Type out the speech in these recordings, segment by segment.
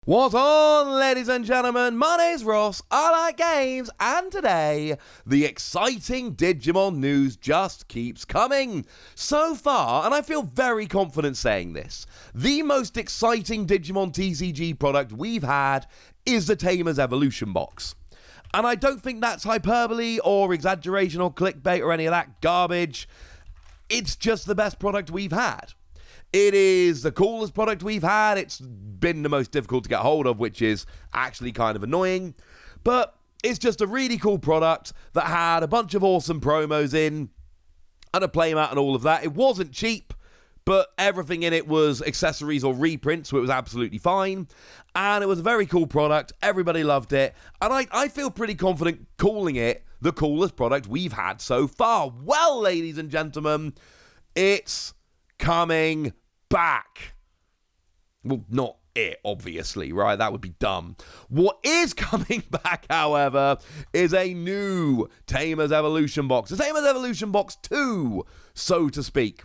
What's on, ladies and gentlemen? My name's Ross, I like games, and today, the exciting Digimon news just keeps coming. So far, and I feel very confident saying this, the most exciting Digimon TCG product we've had is the Tamers Evolution Box. And I don't think that's hyperbole or exaggeration or clickbait or any of that garbage. It's just the best product we've had. It is the coolest product we've had. It's been the most difficult to get hold of, which is actually kind of annoying. But it's just a really cool product that had a bunch of awesome promos in and a playmat and all of that. It wasn't cheap, but everything in it was accessories or reprints, so it was absolutely fine. And it was a very cool product. Everybody loved it. And I feel pretty confident calling it the coolest product we've had so far. Well, ladies and gentlemen, it's coming back. Well, not it, obviously, right? That would be dumb. What is coming back, however, is a new Tamers Evolution Box. The Tamers Evolution Box 2, so to speak.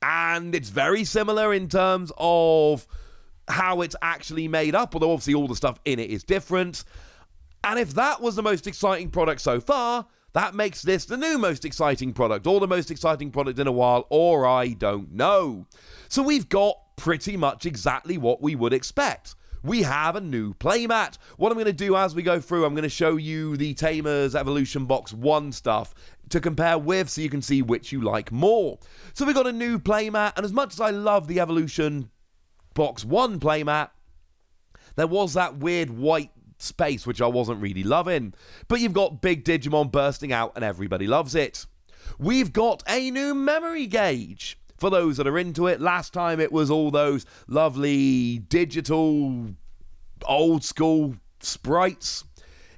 And it's very similar in terms of how it's actually made up, although obviously all the stuff in it is different. And if that was the most exciting product so far, that makes this the new most exciting product, or the most exciting product in a while, or I don't know. So we've got pretty much exactly what we would expect. We have a new playmat. What I'm going to do as we go through, I'm going to show you the Tamers Evolution Box 1 stuff to compare with so you can see which you like more. So we've got a new playmat, and as much as I love the Evolution Box 1 playmat, there was that weird white space which I wasn't really loving. But you've got big Digimon bursting out and everybody loves it. We've got a new memory gauge. For those that are into it, last time it was all those lovely digital old school sprites.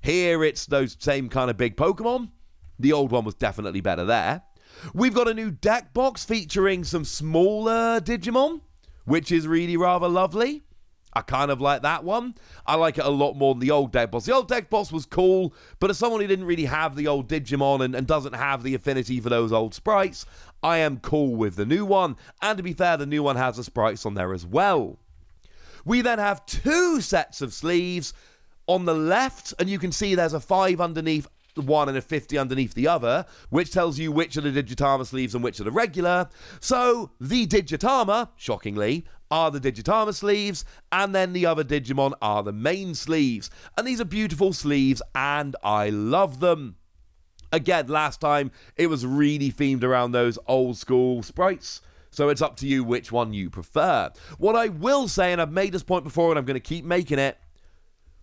Here it's those same kind of big Pokemon. The old one was definitely better there. We've got a new deck box featuring some smaller Digimon, which is really rather lovely. I kind of like that one. I like it a lot more than the old deck box. The old deck box was cool, but as someone who didn't really have the old Digimon and doesn't have the affinity for those old sprites, I am cool with the new one. And to be fair, the new one has the sprites on there as well. We then have 2 sets of sleeves on the left, and you can see there's a 5 underneath one and a 50 underneath the other, which tells you which are the Digitama sleeves and which are the regular. So the Digitama, shockingly, are the Digitama sleeves, and then the other Digimon are the main sleeves. And these are beautiful sleeves, and I love them. Again, last time, it was really themed around those old school sprites, so it's up to you which one you prefer. What I will say, and I've made this point before, and I'm going to keep making it,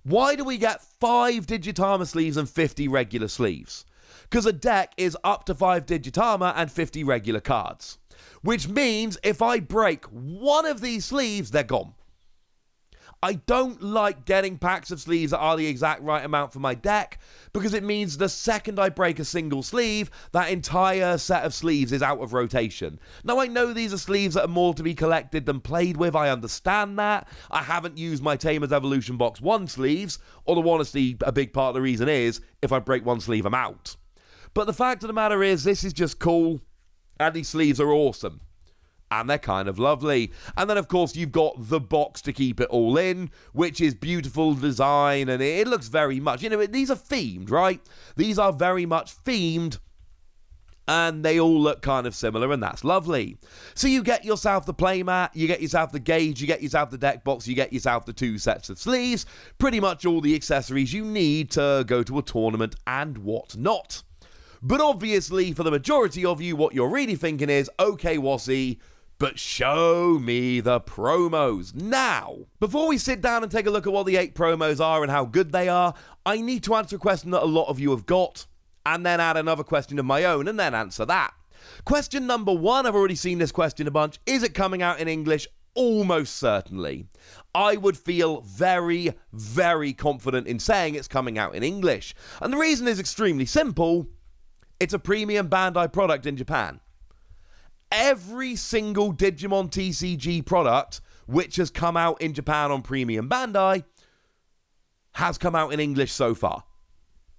why do we get 5 Digitama sleeves and 50 regular sleeves? Because a deck is up to 5 Digitama and 50 regular cards. Which means if I break one of these sleeves, they're gone. I don't like getting packs of sleeves that are the exact right amount for my deck, because it means the second I break a single sleeve, that entire set of sleeves is out of rotation. Now, I know these are sleeves that are more to be collected than played with. I understand that. I haven't used my Tamers Evolution Box 1 sleeves, although honestly, a big part of the reason is, if I break one sleeve, I'm out. But the fact of the matter is, this is just cool, and these sleeves are awesome. And they're kind of lovely. And then, of course, you've got the box to keep it all in, which is beautiful design, and it looks very much, these are themed, right? These are very much themed, and they all look kind of similar, and that's lovely. So you get yourself the playmat, you get yourself the gauge, you get yourself the deck box, you get yourself the 2 sets of sleeves, pretty much all the accessories you need to go to a tournament and whatnot. But obviously, for the majority of you, what you're really thinking is, okay, Wassy, but show me the promos. Now, before we sit down and take a look at what the 8 promos are and how good they are, I need to answer a question that a lot of you have got, and then add another question of my own, and then answer that. Question number 1, I've already seen this question a bunch. Is it coming out in English? Almost certainly. I would feel very, very confident in saying it's coming out in English. And the reason is extremely simple. It's a premium Bandai product in Japan. Every single Digimon TCG product which has come out in Japan on Premium Bandai has come out in English so far.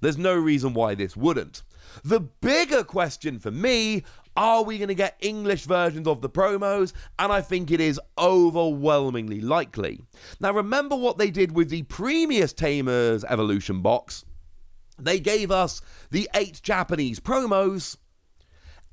There's no reason why this wouldn't. The bigger question for me, are we going to get English versions of the promos? And I think it is overwhelmingly likely. Now remember what they did with the previous Tamers Evolution Box. They gave us the 8 Japanese promos,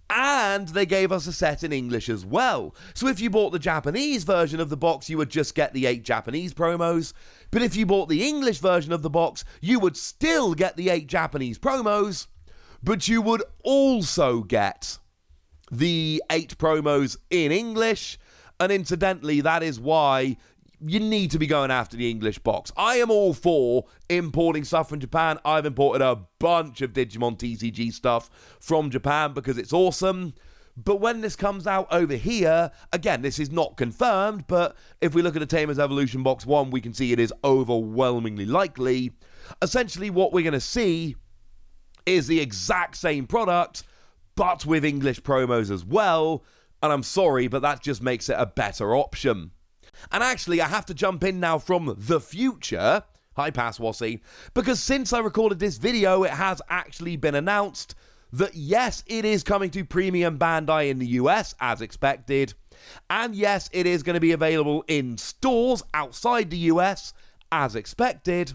and they gave us a set in English as well. So if you bought the Japanese version of the box, you would just get the 8 Japanese promos. But if you bought the English version of the box, you would still get the 8 Japanese promos, but you would also get the 8 promos in English. And incidentally, that is why you need to be going after the English box. I am all for importing stuff from Japan. I've imported a bunch of Digimon TCG stuff from Japan because it's awesome. But when this comes out over here, again, this is not confirmed, but if we look at the Tamers Evolution Box 1, we can see it is overwhelmingly likely. Essentially, what we're going to see is the exact same product, but with English promos as well. And I'm sorry, but that just makes it a better option. And actually, I have to jump in now from the future. Hi, Passwassy. Because since I recorded this video, it has actually been announced that yes, it is coming to Premium Bandai in the US, as expected. And yes, it is going to be available in stores outside the US, as expected.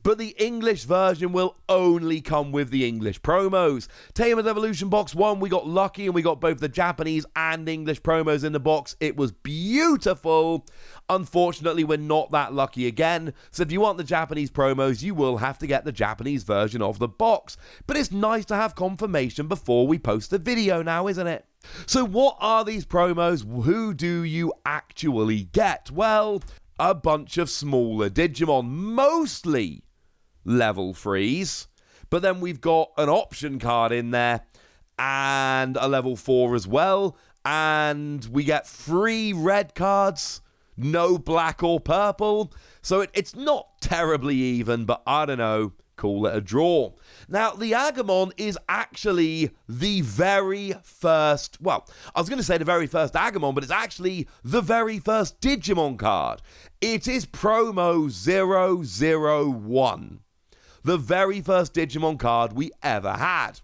But the English version will only come with the English promos. Tamers Evolution Box 1, we got lucky and we got both the Japanese and English promos in the box. It was beautiful. Unfortunately, we're not that lucky again. So if you want the Japanese promos, you will have to get the Japanese version of the box. But it's nice to have confirmation before we post the video now, isn't it? So what are these promos? Who do you actually get? Well, a bunch of smaller Digimon, mostly level 3s, but then we've got an option card in there and a level 4 as well, and we get 3 red cards, no black or purple, so it's not terribly even, but I don't know, call it a draw. Now, the Agumon is actually the very first, well, I was going to say the very first Agumon, but it's actually the very first Digimon card. It is promo 001. The very first Digimon card we ever had.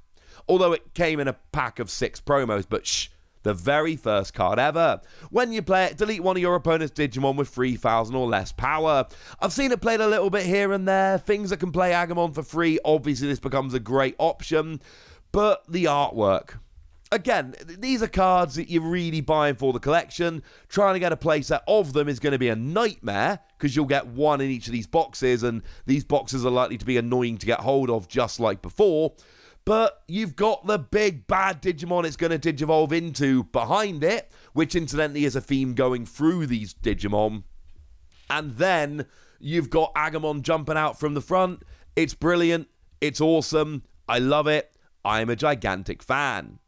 Although it came in a pack of 6 promos, but the very first card ever. When you play it, delete one of your opponent's Digimon with 3,000 or less power. I've seen it played a little bit here and there. Things that can play Agumon for free, obviously this becomes a great option. But the artwork. Again, these are cards that you're really buying for the collection. Trying to get a playset of them is going to be a nightmare because you'll get one in each of these boxes, and these boxes are likely to be annoying to get hold of just like before. But you've got the big bad Digimon it's going to Digivolve into behind it, which incidentally is a theme going through these Digimon. And then you've got Agumon jumping out from the front. It's brilliant. It's awesome. I love it. I'm a gigantic fan.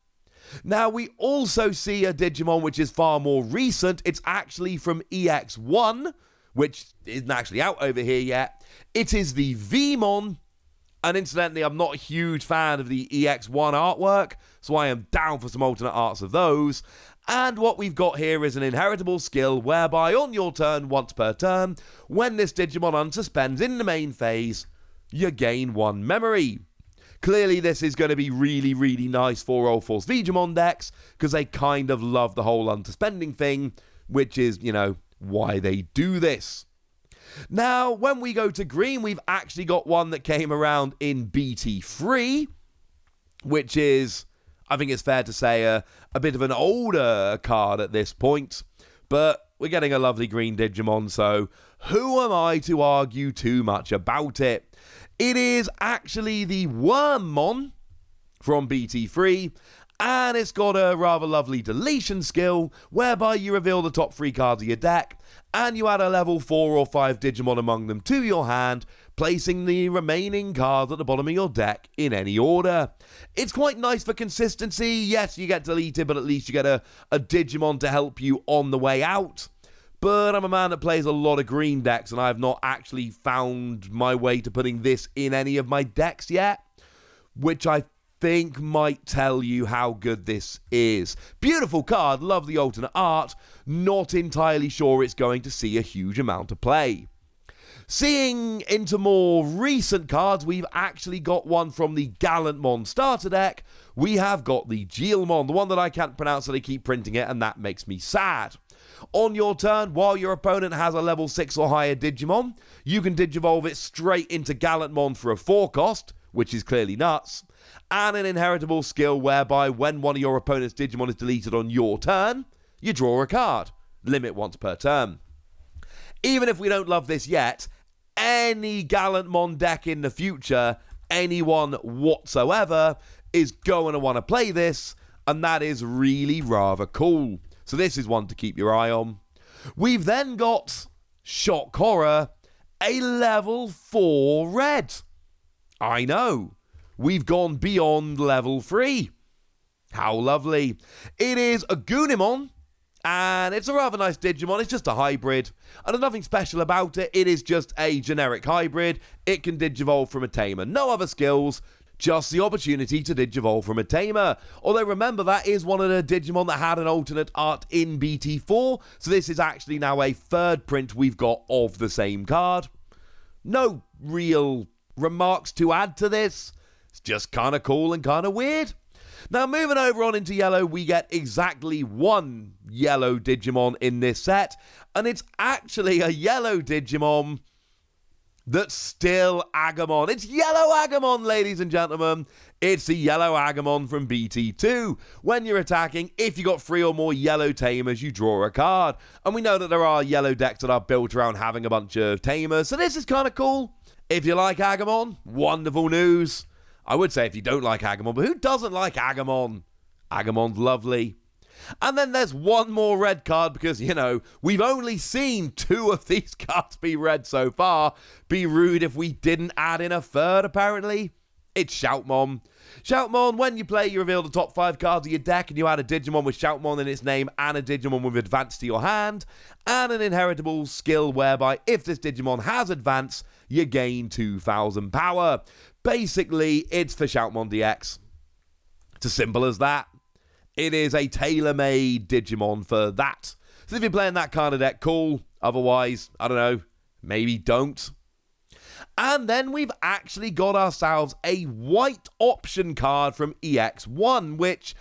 Now, we also see a Digimon which is far more recent. It's actually from EX1, which isn't actually out over here yet. It is the Vmon. And incidentally, I'm not a huge fan of the EX1 artwork, so I am down for some alternate arts of those. And what we've got here is an inheritable skill whereby on your turn, once per turn, when this Digimon unsuspends in the main phase, you gain 1 memory. Clearly, this is going to be really, really nice for All Force Digimon decks, because they kind of love the whole unsuspending thing, which is, you know, why they do this. Now, when we go to green, we've actually got one that came around in BT3, which is, I think it's fair to say, a bit of an older card at this point, but we're getting a lovely green Digimon, so who am I to argue too much about it? It is actually the Wormmon from BT3, and it's got a rather lovely deletion skill whereby you reveal the top 3 cards of your deck and you add a level 4 or 5 Digimon among them to your hand, placing the remaining cards at the bottom of your deck in any order. It's quite nice for consistency. Yes, you get deleted, but at least you get a Digimon to help you on the way out. But I'm a man that plays a lot of green decks, and I have not actually found my way to putting this in any of my decks yet, which I think might tell you how good this is. Beautiful card, love the alternate art, not entirely sure it's going to see a huge amount of play. Seeing into more recent cards, we've actually got one from the Gallantmon starter deck. We have got the Geelmon, the one that I can't pronounce, so they keep printing it, and that makes me sad. On your turn, while your opponent has a level 6 or higher Digimon, you can Digivolve it straight into Gallantmon for a 4 cost, which is clearly nuts, and an inheritable skill whereby when one of your opponent's Digimon is deleted on your turn, you draw a card. Limit once per turn. Even if we don't love this yet, any Gallantmon deck in the future, anyone whatsoever, is going to want to play this, and that is really rather cool. So this is one to keep your eye on. We've then got Shock Horror, a level 4 red. I know, we've gone beyond level 3. How lovely. It is a Goonimon, and it's a rather nice Digimon. It's just a hybrid, and there's nothing special about it. It is just a generic hybrid. It can Digivolve from a Tamer. No other skills, just the opportunity to Digivolve from a Tamer. Although remember, that is one of the Digimon that had an alternate art in BT4, so this is actually now a third print we've got of the same card. No real remarks to add to this. It's just kind of cool and kind of weird. Now, moving over on into yellow, we get exactly one yellow Digimon in this set, and it's actually a yellow Digimon that's still Agumon. It's Yellow Agumon, ladies and gentlemen. It's the Yellow Agumon from BT2. When you're attacking, if you got 3 or more yellow Tamers, you draw a card. And we know that there are yellow decks that are built around having a bunch of Tamers, so this is kind of cool. If you like Agumon, wonderful news. I would say if you don't like Agumon, but who doesn't like Agumon? Agumon's lovely. And then there's one more red card because, you know, we've only seen 2 of these cards be red so far. Be rude if we didn't add in a third, apparently. It's Shoutmon. Shoutmon, when you play, you reveal the top 5 cards of your deck, and you add a Digimon with Shoutmon in its name and a Digimon with Advance to your hand, and an inheritable skill whereby if this Digimon has Advance, you gain 2,000 power. Basically, it's for Shoutmon DX. It's as simple as that. It is a tailor-made Digimon for that. So if you're playing that kind of deck, cool. Otherwise, I don't know, maybe don't. And then we've actually got ourselves a white option card from EX1, which,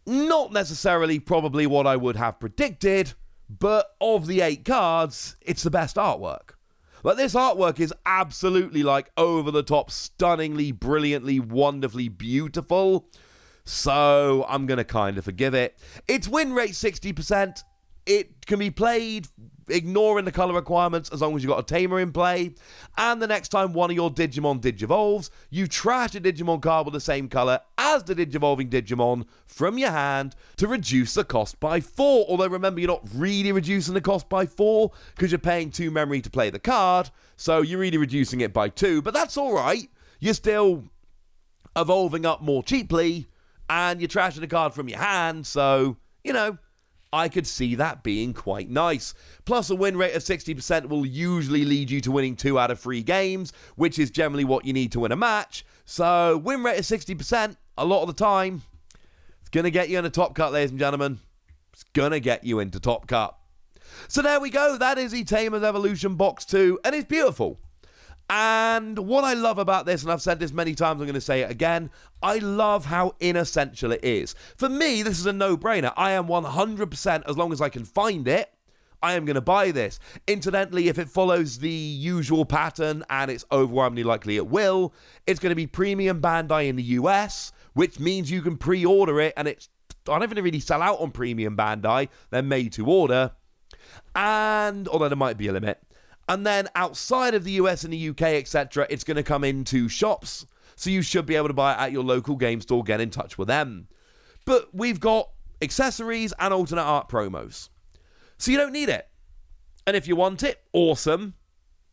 not necessarily probably what I would have predicted, but of the 8 cards, it's the best artwork. Like, this artwork is absolutely, like, over-the-top, stunningly, brilliantly, wonderfully beautiful. So I'm going to kind of forgive it. Its win rate 60%. It can be played ignoring the colour requirements as long as you've got a Tamer in play. And the next time one of your Digimon Digivolves, you trash a Digimon card with the same colour as the Digivolving Digimon from your hand to reduce the cost by 4. Although remember, you're not really reducing the cost by 4 because you're paying 2 memory to play the card. So you're really reducing it by 2. But that's alright. You're still evolving up more cheaply. And you're trashing a card from your hand, so, you know, I could see that being quite nice. Plus, a win rate of 60% will usually lead you to winning 2 out of 3 games, which is generally what you need to win a match. So, win rate of 60%, a lot of the time, it's going to get you in a top cut, ladies and gentlemen. It's going to get you into top cut. So there we go, that is the Tamers Evolution Box 2, and it's beautiful. And what I love about this, and I've said this many times, I'm going to say it again, I love how inessential it is. For me, this is a no-brainer. I am 100%, as long as I can find it, I am going to buy this. Incidentally, if it follows the usual pattern, and it's overwhelmingly likely it will, it's going to be premium Bandai in the US, which means you can pre-order it, and it's, I don't even really sell out on premium Bandai. They're made to order. And, although there might be a limit. And then outside of the US and the UK, etc., it's going to come into shops. So you should be able to buy it at your local game store. Get in touch with them. But we've got accessories and alternate art promos. So you don't need it. And if you want it, awesome.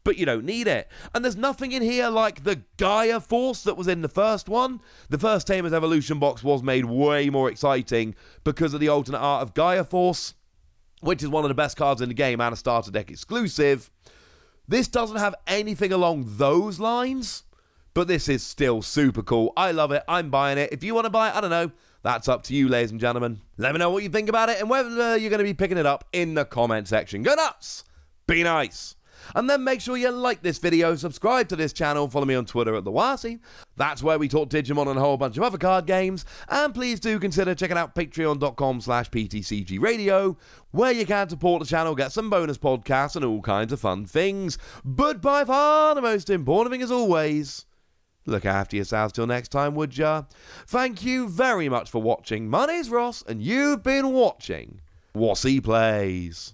But you don't need it. And there's nothing in here like the Gaia Force that was in the first one. The first Tamers Evolution box was made way more exciting because of the alternate art of Gaia Force, which is one of the best cards in the game and a starter deck exclusive. This doesn't have anything along those lines, but this is still super cool. I love it. I'm buying it. If you want to buy it, I don't know. That's up to you, ladies and gentlemen. Let me know what you think about it and whether you're going to be picking it up in the comment section. Go nuts! Be nice! And then make sure you like this video, subscribe to this channel, follow me on Twitter at TheWasi. That's where we talk Digimon and a whole bunch of other card games. And please do consider checking out patreon.com/PTCGradio, where you can support the channel, get some bonus podcasts and all kinds of fun things. But by far the most important thing, as always, look after yourselves till next time, would ya? Thank you very much for watching. My name's Ross, and you've been watching Wasi Plays.